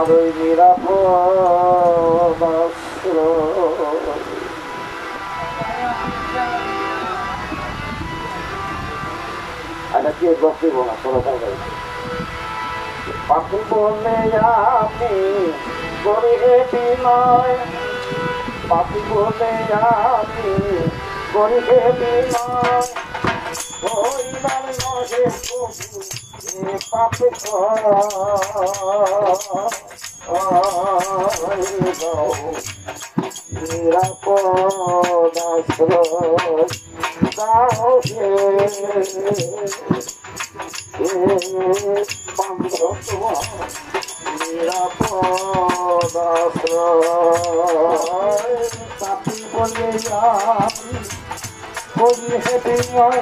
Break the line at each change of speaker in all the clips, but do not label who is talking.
তোমারই নিরাপদ আশ্রয়। আচ্ছা কে বক্তব্য না তোরা পাখি বলে আমি করি হে বিনয়, পাখি বলে আমি করি হে বিনয়, হইবার নহে প্রভু এ পাপে নিরাপদ আশ্রয় দাও হে নিরাপদ আশ্রয়। পাপি বলে আমি করি হে বিনয়,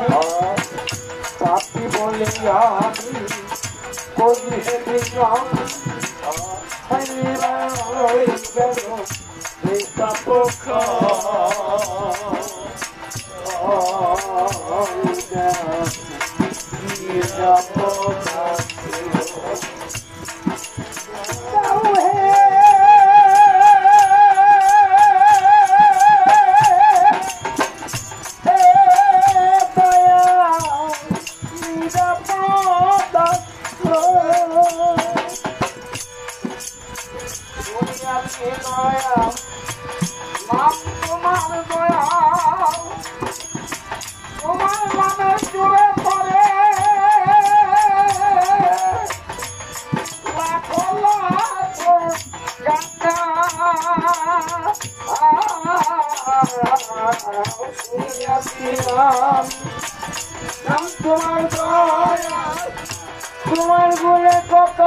পাপি বলে আমি করি হে বিনয়, তোমার গুণে কত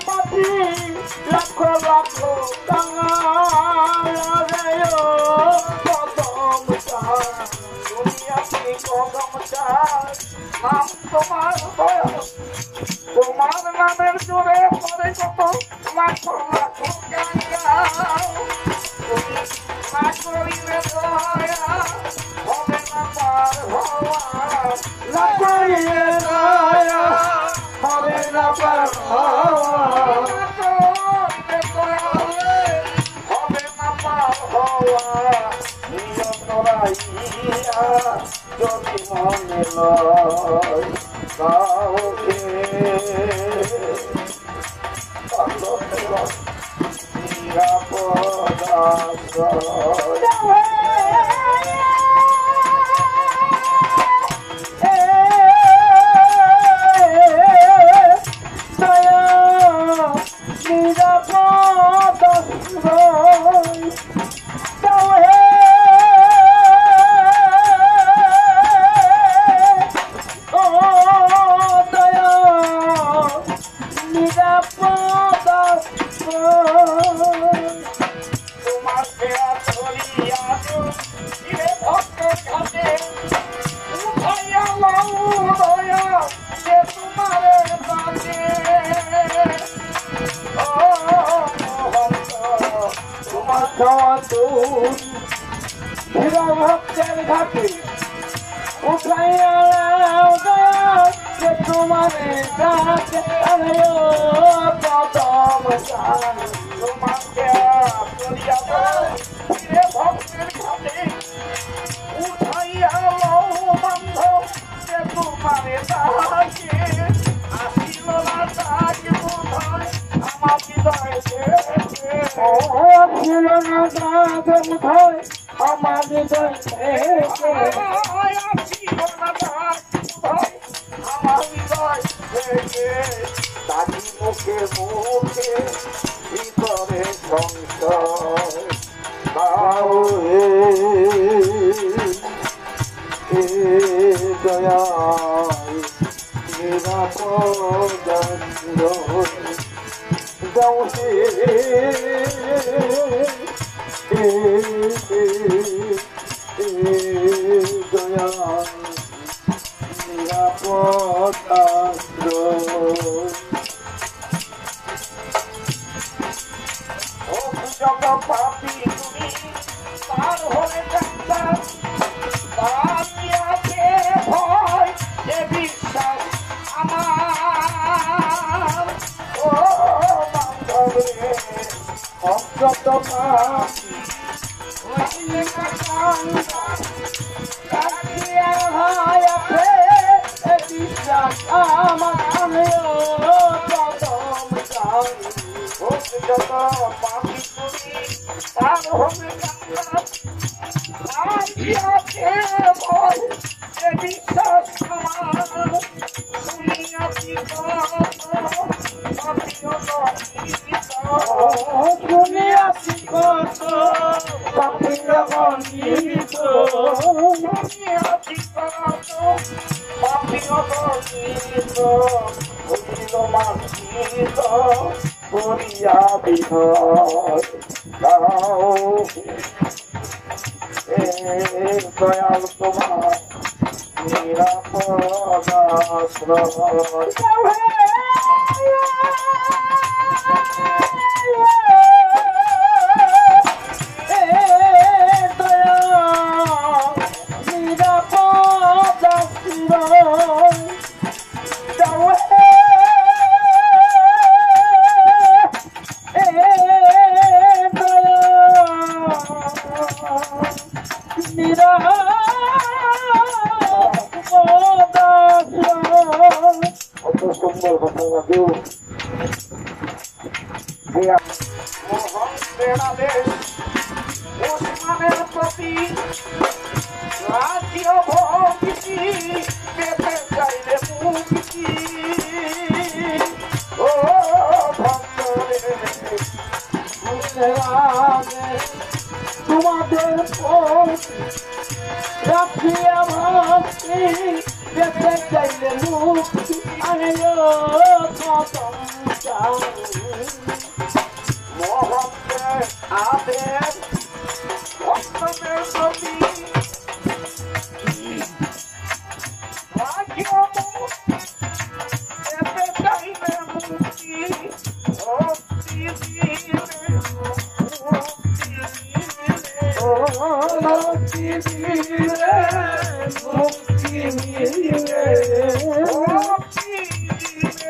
পাপি লক্ষ লক্ষ কদম কদম নাম তোমার তোমার নামের জোরে পরে কত লাখ লাখ না করিলে দয়া হবে না পার হওয়া, না করিলে দয়া হবে না পার হওয়া, হবে না পার হওয়া। যদি মনে লয় কাউকে নিরাপদ আশ্রয়। ভক্তের ঘাটে উঠাইয়া তোমারে ডাকে কদম তোমাকে ভক্তের ঘাটে উঠাইয়া বান্ধব তোমারে ডাকে আসিল না ডাকে বোধয় আমার হৃদয় ছিল না ডাকে বোধয় আমার হৃদয় দাদি মুখে মুখে ভিতরে সংশয় দয়ায় নিরাপদ যাও হে দয়ায় নিরাপদ আশ্রয়। যত পাপি তুমি পার হলে যাত্রা তার আছে ভয় যে বিশ্বাস আমার ও এ বিশ্বাস আমার শুনিয়াছি শুনিয়াছি কত পাপির গণিত শুনিয়াছি কত পাপির গণিত হইল মার্জিত করিয়া বিধয় দাও দয়াল তোমার নিরাপদ আশ্রয় সুন্দর কথা ওসমানের প্রতি রাজ্য ভক্তি পেতে চাইলে মুক্তি ও তোমাদের রাখিয়া ভক্তি পেতে চাইলে মুক্তি মোহনকে আদেশ ভক্তদের প্রতি রাখিয়া পেতে চাইলে মুক্তি ভক্তি দিলে মুক্তি দিলে মুক্তি দিলে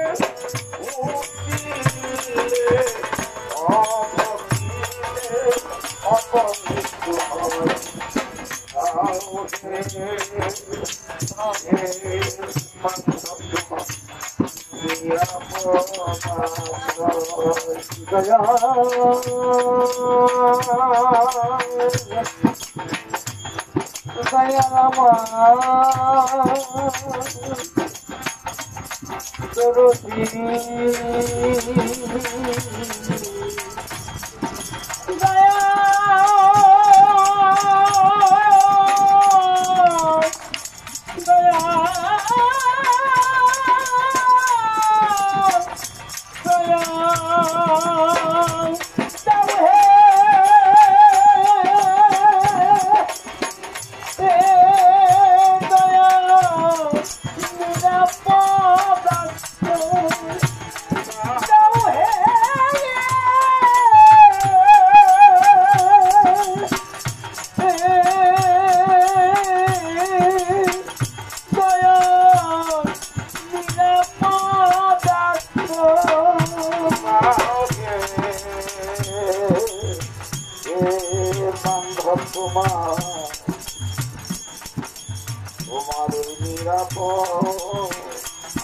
তোমার নিরাপদ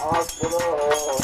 আশ্রয়